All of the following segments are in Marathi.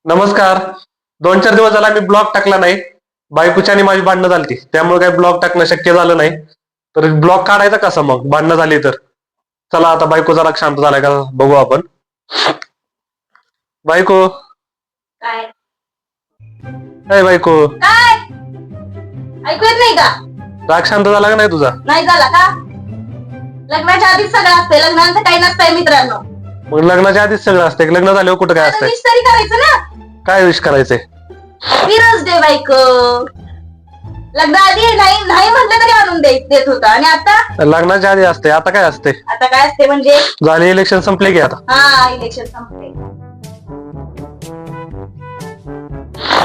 नमस्कार. 2-4 दिवस झाला मी ब्लॉग टाकला नाही. बायकोची आणि माझी भांडणं झाली त्यामुळे काही ब्लॉग टाकणं शक्य झालं नाही. तर ब्लॉग काढायचा कसा मग भांडणं झाली तर? चला आता बायको जरा शांत झालाय का बघू आपण. बायको. काय काय बायको? काय ऐकू येत नाही का? राग शांत झाला का नाही तुझा? नाही झाला का? लग्नाच्या आधीच सगळं असतंय, लग्नानंतर काही नसतंय मित्रांनो. मग लग्नाच्या आधीच सगळं असतंय, लग्न झाल्यावर कुठं काय आता असतंय? विश तरी करायचं ना. काय विश करायचंय? फिरच दे बायको. लग्न आधी नाही नाही म्हटलं तरी आणून देत होता आणि आता लग्नाच्या आधी असते, आता काय असते? आता काय असते म्हणजे? झाले इलेक्शन संपले की आता. हा, इलेक्शन संपले.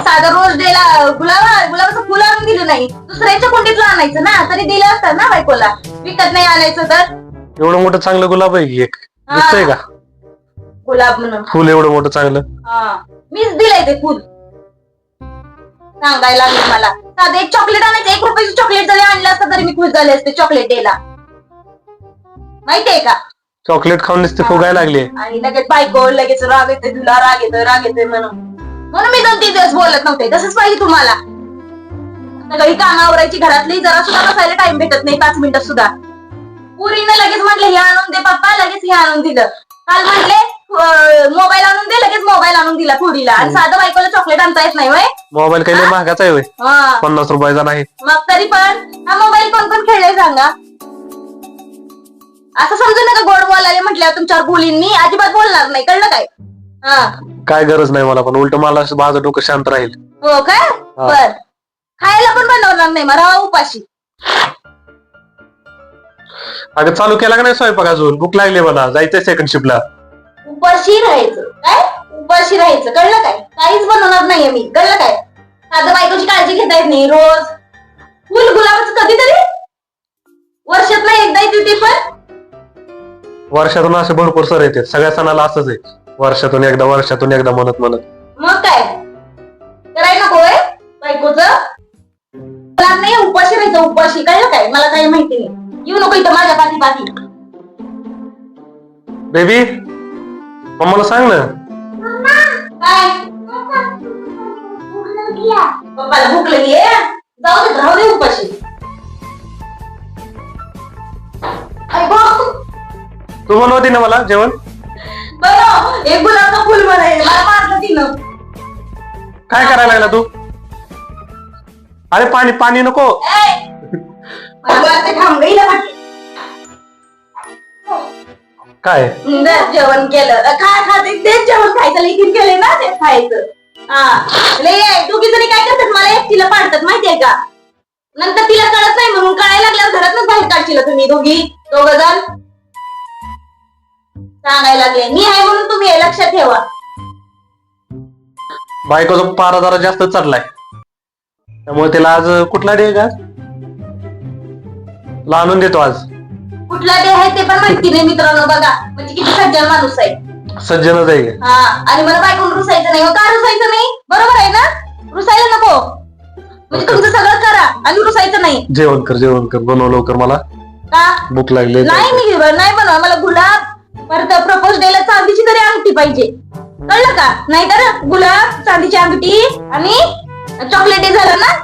साधं रोज डेला गुलाबाचं फुल आणून दिलं नाही, दुसऱ्याच्या कुंडीतलं आणायचं ना, तरी दिलं असतं ना बायकोला. विकत नाही आणायचं तर. एवढं मोठं चांगलं गुलाब आहे की एक, दिसतंय का गुलाब म्हणून फुल एवढं मोठं चांगलं? हा, मीच दिलंय ते फुल. सांगायला लागले मला. साधं एक चॉकलेट आणायचं, 1 रुपयाचं चॉकलेट जरी आणलं असतं तरी मी खुश झाले असते चॉकलेट डेला. माहितीये का? चॉकलेट खाऊन नुसते फुगायला लागली. आणि लगेच बायको लगेच राग येते, तुला राग येते म्हणून मी 2-3 दिवस बोलत नव्हते. तसंच पाहिजे तुम्हाला. सगळी कामं आवरायची, घरातली जरा सुद्धा बसायला टाइम भेटत नाही 5 मिनिटं सुद्धा. पुरीनं लगेच म्हटलं हे आणून दे पप्पा, लगेच हे आणून दिलं. काल म्हटले मोबाईल आणून दे, लगेच मोबाईल आणून दिला पुरीला. आणि साधं बायकोला चॉकलेट आणता येत नाही वय? मोबाईल काही लय महागाचा आहे वय, हा. 50 रुपयाचा नाही. मग तरी पण हा मोबाईल कोण कोण खेळलाय सांगा? असं समजू नका गोड बोलायला म्हटल्यावर तुमच्यावर बोलीन मी, अजिबात बोलणार नाही, कळलं काय? हा. काय गरज नाही मला, पण उलट मला माझं डोकं शांत राहील. हो काय? बर. खायला पण बनवणार नाही, मग राहा उपाशी. अगं चालू केला का नाही स्वयंपाक अजून? भूक लागली मला, जायचंय सेकंड शिफ्टला. उपाशी राहायचं काय? उपाशी राहायचं, कळलं काय? काहीच बनवणार नाहीये मी, कळलं काय? साधं बायकोची काळजी घेता येत नाही. रोज फुल गुलाबाचं कधीतरी वर्षात नाही एकदा येते, ते पण वर्षातून असे भरपूर सर येतात, सगळ्या सणाला असंच आहे, वर्षातून एकदा म्हणत मग काय करायला नको होय बायकोचं? मला नाही उपाशी राहायचं, उपाशी, कळलं काय? मला काही माहिती नाही. येऊ नको इथं माझ्या पाठी. बेबी मम्माला सांग ना. काय? पप्पाला भूक लागली आहे, जाऊ दे, राहू दे उपाशी. तू बनवती ना मला जेवण? बघ, एक गुलाबचं फुल बनायचं, मला मारलं तिनं. काय करायला लागला तू? अरे पाणी नको. काय जेवण केलं खाते, तेच जेवण खायचं, लेखीन केले ना ते खायचं. हा लय दोघी जणी काय करतात, मला एकटीला पाडतात माहितीये का? नंतर तिला कळत नाही म्हणून कळायला लागल्यावर घरातच बाहेर काढशील तुम्ही दोघ जण. सांगायला लागले मी आहे म्हणून तुम्ही हे लक्षात ठेवा. बायकोचा पारा जरा जास्त चढलाय, त्यामुळे तिला आज कुठला डे का आणून देतो आज. कुठला डे आहे ते पण माहिती नाही मित्रांनो. बघा म्हणजे किती सज्जन माणूस आहे. सज्जनच आहे. हा, आणि मला बायकोन रुसायचं नाही. का रुसायचं नाही? बरोबर आहे ना? रुसायला नको. म्हणजे तुमचं सगळं करा आणि रुसायचं नाही. जेवण कर बनव लवकर, मला का भूक लागली. नाही मी नाही बनवा. मला गुलाब, परत प्रपोज डेला चांदीची तरी अंगठी पाहिजे, कळलं का? नाही तर गुलाब, चांदीची अंगठी आणि चॉकलेट डे झालं ना,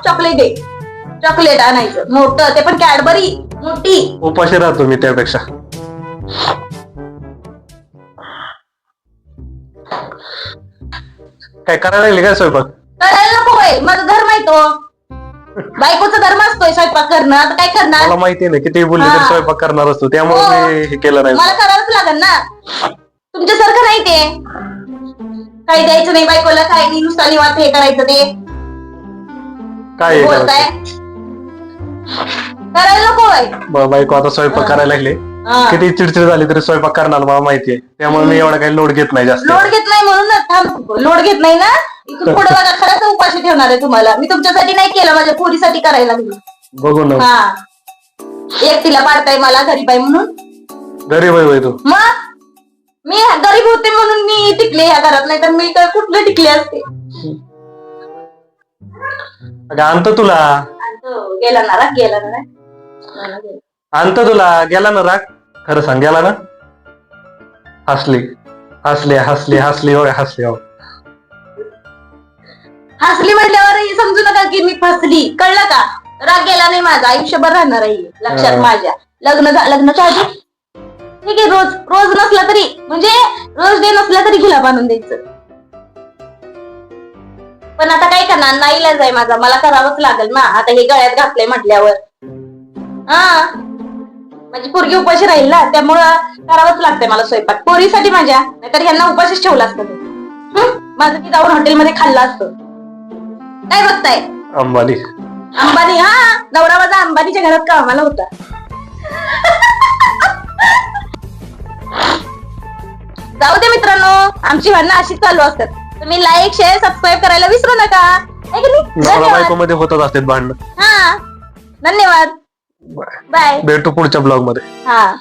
चॉकलेट आणायचं मोठं, ते पण कॅडबरी मोठी. उपाशी राहतो मी त्यापेक्षा. काय करायला लागली काय स्वयंपाक? करायला नको होय, माझं धर्म आहे तो. बायकोचा धर्म असतोय स्वयंपाक करणं. आता काय करणार? मला माहिती नाही किती बोलली तरी स्वयंपाक करणार असतो, त्यामुळे मी हे केलं नाही. मला करावंच लागेल ना, तुमच्यासारखं नाही ते. काही द्यायचं नाही बायकोला, काय नाही, नुसता निवांत हे करायचं. ते काय बोलताय? करायला नको होय. बायको आता स्वयंपाक करायला लागले, किती चिडचिड झाली तरी स्वयंपाक करणार मला माहितीये, त्यामुळे मी एवढा काही लोड घेत नाही जास्त. लोड घेत नाही म्हणून लोड घेत नाही ना. इथून पुढे बघा, खरंच उपाशी ठेवणार आहे तुम्हाला. मी तुमच्यासाठी नाही केलं, माझ्या पोरीसाठी करायला लागली. बघू ना. हा, एकटीला पाडताय मला गरीब आहे म्हणून. गरीब आहे तू? मग मी गरीब होते म्हणून मी टिकले या घरात, नाही तर मी काय कुठले टिकले असते. आणतो तुला. गेला ना राग, गेला ना. आणतो तुला. गेला ना राग? खरं सांग, गेला ना? हसली. हसली म्हटल्यावर हे समजू नका की मी फसली, कळलं का? राग गेला नाही माझा, आयुष्यभर राहणार आहे लक्षात माझ्या. लग्नाच्या आधी ठीक आहे, रोज रोज नसला तरी, म्हणजे रोज डे नसला तरी घिला बांधून द्यायचं. पण आता काय करणार, नाईलाज आहे माझा, मला करावंच लागेल ना आता हे गळ्यात घातलंय म्हटल्यावर. हा, माझी पोरगी उपाशी राहील ना, त्यामुळं करावंच लागतंय मला स्वयंपाक पोरीसाठी माझ्या, नाहीतर ह्यांना उपाशीच ठेवलं असतं ते. माझं ती जाऊन हॉटेलमध्ये खाल्लं असतं. काय बघताय? अंबानी. अंबानी? हा, नवरा माझा अंबानीच्या घरात कामाला होता. जाऊ दे मित्रांनो, आमची भांडणं अशीच चालू असतात. तुम्ही लाईक, शेअर, सबस्क्राईब करायला विसरू नका, है की नाही? नवरा धन्यवाद. बायको मध्ये होतच असतात भांडणं. हा, धन्यवाद, बाय. भेटू पुढच्या ब्लॉग मध्ये. हा.